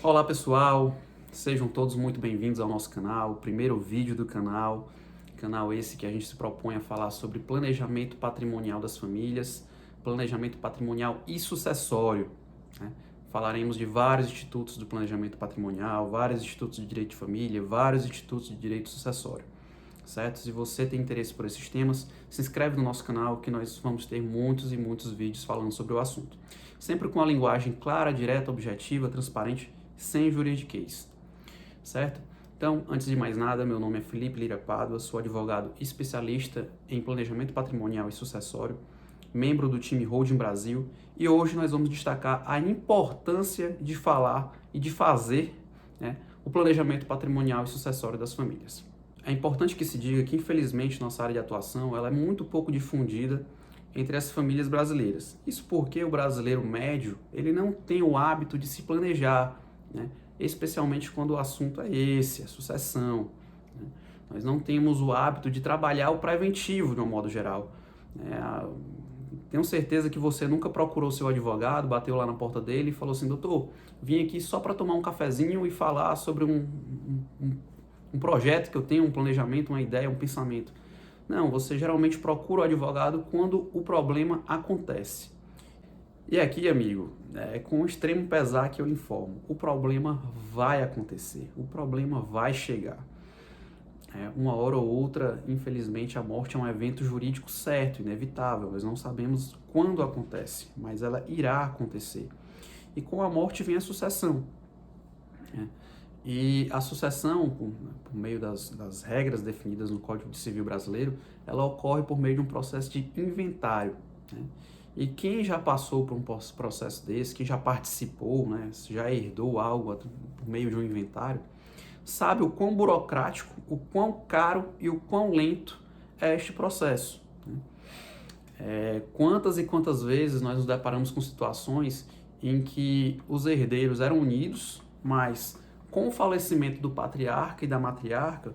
Olá pessoal, sejam todos muito bem-vindos ao nosso canal, o primeiro vídeo do canal esse que a gente se propõe a falar sobre planejamento patrimonial das famílias, planejamento patrimonial e sucessório, né? Falaremos de vários institutos do planejamento patrimonial, vários institutos de direito de família, vários institutos de direito sucessório, certo? Se você tem interesse por esses temas, se inscreve no nosso canal que nós vamos ter muitos e muitos vídeos falando sobre o assunto. Sempre com a linguagem clara, direta, objetiva, transparente, sem juridiquês, certo? Então, antes de mais nada, meu nome é Felipe Lira Pádua, sou advogado especialista em planejamento patrimonial e sucessório, membro do time Holding Brasil, e hoje nós vamos destacar a importância de falar e de fazer, né, o planejamento patrimonial e sucessório das famílias. É importante que se diga que, infelizmente, nossa área de atuação ela é muito pouco difundida entre as famílias brasileiras. Isso porque o brasileiro médio ele não tem o hábito de se planejar, né? Especialmente quando o assunto é esse, a sucessão, né? Nós não temos o hábito de trabalhar o preventivo de um modo geral, né? Tenho certeza que você nunca procurou seu advogado, bateu lá na porta dele e falou assim: doutor, vim aqui só para tomar um cafezinho e falar sobre um projeto que eu tenho, um planejamento, uma ideia, um pensamento. Não, você geralmente procura o advogado quando o problema acontece. E aqui, amigo, é com extremo pesar que eu informo, o problema vai acontecer, o problema vai chegar. Uma hora ou outra, infelizmente, a morte é um evento jurídico certo, inevitável. Nós não sabemos quando acontece, mas ela irá acontecer. E com a morte vem a sucessão, né? E a sucessão, por meio das regras definidas no Código Civil Brasileiro, ela ocorre por meio de um processo de inventário, né? E quem já passou por um processo desse, quem já participou, né, já herdou algo por meio de um inventário, sabe o quão burocrático, o quão caro e o quão lento é este processo, né? Quantas e quantas vezes nós nos deparamos com situações em que os herdeiros eram unidos, mas com o falecimento do patriarca e da matriarca,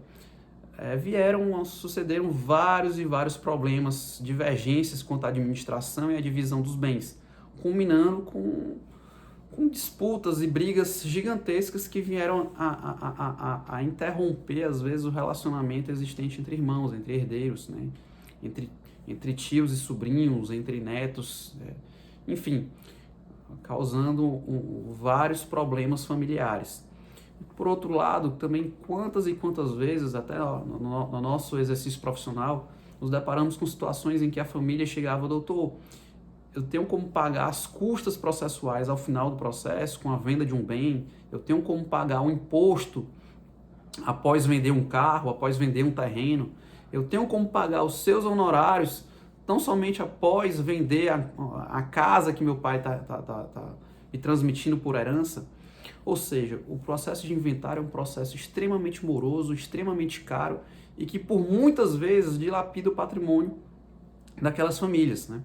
sucederam vários e vários problemas, divergências quanto à administração e à divisão dos bens, culminando com disputas e brigas gigantescas que vieram a interromper, às vezes, o relacionamento existente entre irmãos, entre herdeiros, né? entre tios e sobrinhos, entre netos, enfim, causando vários problemas familiares. Por outro lado, também quantas e quantas vezes, até no nosso exercício profissional, nos deparamos com situações em que a família chegava: doutor, eu tenho como pagar as custas processuais ao final do processo, com a venda de um bem, eu tenho como pagar o imposto após vender um carro, após vender um terreno, eu tenho como pagar os seus honorários, tão somente após vender a casa que meu pai tá me transmitindo por herança. Ou seja, o processo de inventário é um processo extremamente moroso, extremamente caro e que por muitas vezes dilapida o patrimônio daquelas famílias, né?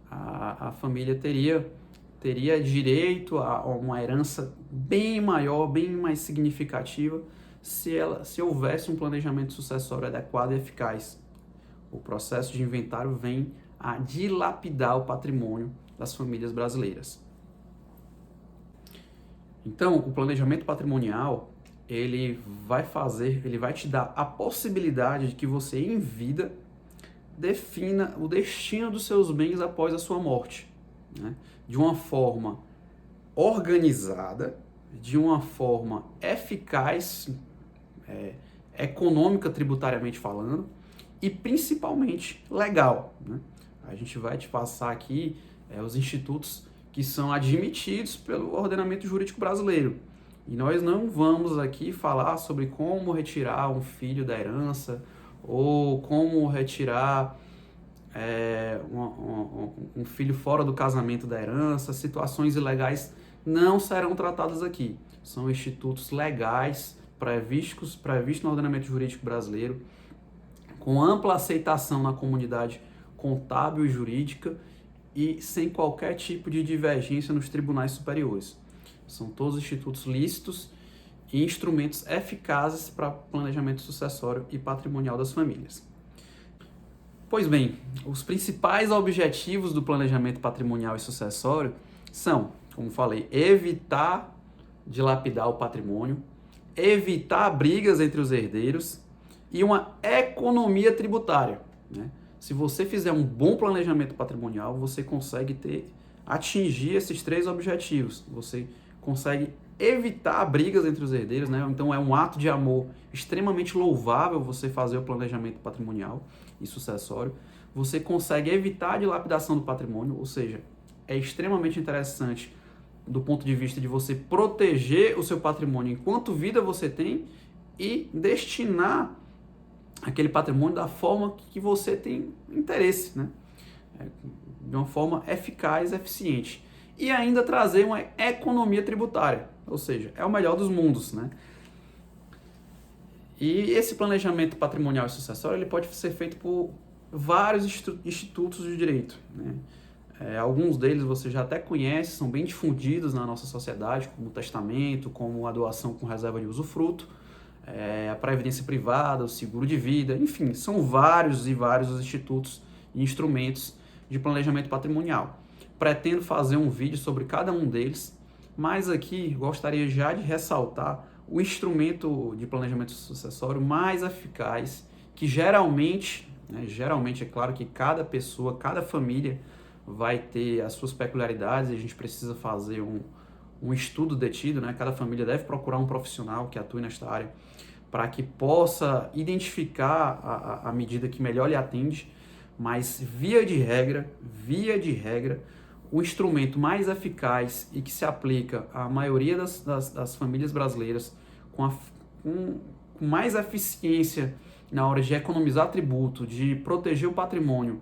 A família teria direito a uma herança bem maior, bem mais significativa, se houvesse um planejamento sucessório adequado e eficaz. O processo de inventário vem a dilapidar o patrimônio das famílias brasileiras. Então, o planejamento patrimonial, ele vai te dar a possibilidade de que você, em vida, defina o destino dos seus bens após a sua morte, né? De uma forma organizada, de uma forma eficaz, econômica, tributariamente falando, e principalmente legal, né? A gente vai te passar aqui os institutos que são admitidos pelo ordenamento jurídico brasileiro. E nós não vamos aqui falar sobre como retirar um filho da herança ou como retirar um filho fora do casamento da herança. Situações ilegais não serão tratadas aqui. São institutos legais previstos no ordenamento jurídico brasileiro, com ampla aceitação na comunidade contábil e jurídica e sem qualquer tipo de divergência nos tribunais superiores. São todos institutos lícitos e instrumentos eficazes para planejamento sucessório e patrimonial das famílias. Pois bem, os principais objetivos do planejamento patrimonial e sucessório são, como falei, evitar dilapidar o patrimônio, evitar brigas entre os herdeiros e uma economia tributária, né? Se você fizer um bom planejamento patrimonial, você consegue atingir esses 3 objetivos. Você consegue evitar brigas entre os herdeiros, né? Então é um ato de amor extremamente louvável você fazer o planejamento patrimonial e sucessório. Você consegue evitar a dilapidação do patrimônio, ou seja, é extremamente interessante do ponto de vista de você proteger o seu patrimônio enquanto vida você tem e destinar aquele patrimônio da forma que você tem interesse, né? De uma forma eficaz, eficiente. E ainda trazer uma economia tributária, ou seja, é o melhor dos mundos, né? E esse planejamento patrimonial e sucessório ele pode ser feito por vários institutos de direito, né? Alguns deles você já até conhece, são bem difundidos na nossa sociedade, como o testamento, como a doação com reserva de usufruto, a previdência privada, o seguro de vida, enfim, são vários e vários os institutos e instrumentos de planejamento patrimonial. Pretendo fazer um vídeo sobre cada um deles, mas aqui gostaria já de ressaltar o instrumento de planejamento sucessório mais eficaz, que geralmente, é claro que cada pessoa, cada família vai ter as suas peculiaridades e a gente precisa fazer um estudo detido, né? Cada família deve procurar um profissional que atue nesta área para que possa identificar a medida que melhor lhe atende, mas via de regra, o instrumento mais eficaz e que se aplica à maioria das famílias brasileiras com mais eficiência na hora de economizar tributo, de proteger o patrimônio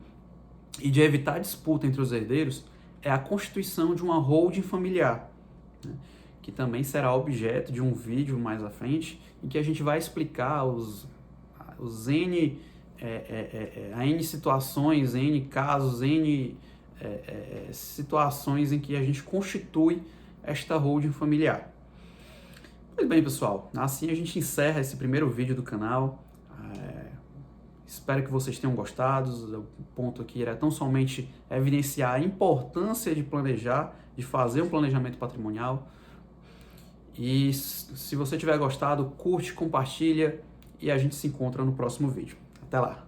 e de evitar disputa entre os herdeiros é a constituição de uma holding familiar, né? Que também será objeto de um vídeo mais à frente, em que a gente vai explicar N situações, N casos, N situações em que a gente constitui esta holding familiar. Pois bem, pessoal, assim a gente encerra esse primeiro vídeo do canal. Espero que vocês tenham gostado. O ponto aqui era tão somente evidenciar a importância de planejar, de fazer um planejamento patrimonial. E se você tiver gostado, curte, compartilha e a gente se encontra no próximo vídeo. Até lá!